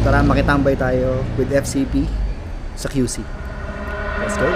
Tara makitambay tayo with FCP sa QC. Let's go!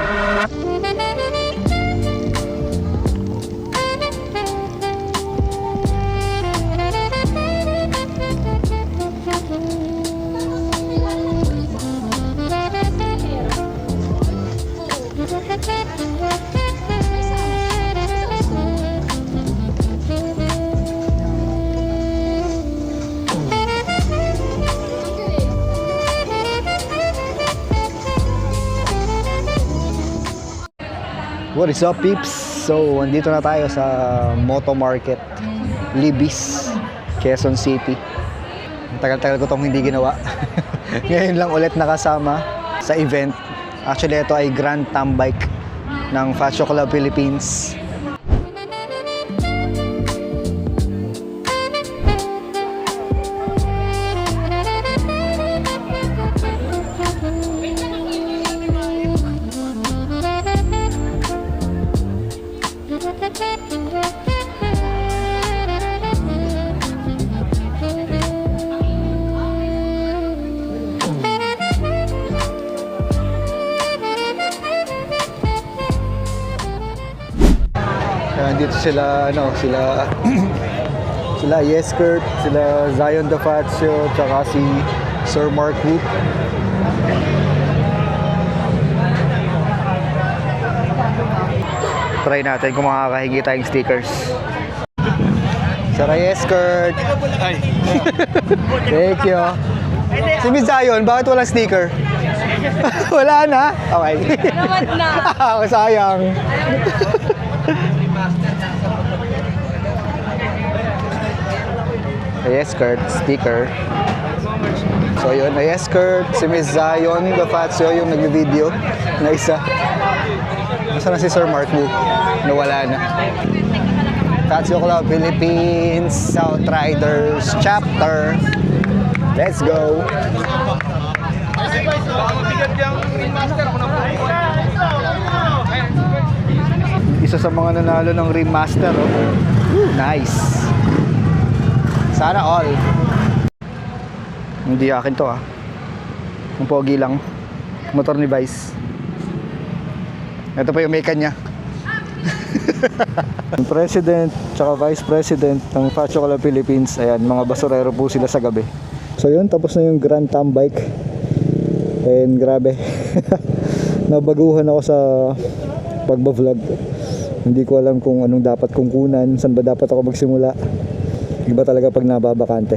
What is up, peeps? So, andito na tayo sa Moto Market, Libis, Quezon City. Tagal-tagal ko itong hindi ginawa. Ngayon lang ulit nakasama sa event. Actually, ito ay Grand Tambike ng Fascio Club Philippines. Dito sila sila Yeskurt, sila Zion Da Fazio, tsaka si Sir Mark Wu. Try natin kung makakahingi tayong stickers. Sir Yeskurt. Thank you. Si Miss Zion, bakit walang sticker? Wala na? Okay. Nawad na. Sayang. Yeskurt, sticker. So yun, Yeskurt, si Miss Zion Da Fazio yung nag-video na isa. Nasaan na si Sir Mark Wu? Nawala na. Fascio Club Philippines, South Riders Chapter. Let's go! Isa sa mga nanalo ng remaster, oh. Nice! Sana all. Hindi akin to, ah. Ang pogi lang. Motor ni Vice. Ito pa yung may kanya. President tsaka Vice President ng Fascio Club Philippines. Ayan, mga basurero po sila sa gabi. So yun, tapos na yung Grand Tambike. And grabe. Nabaguhan ako sa pagba-vlog. Hindi ko alam kung anong dapat kong kunan, saan ba dapat ako magsimula. Iba talaga pag nababakante.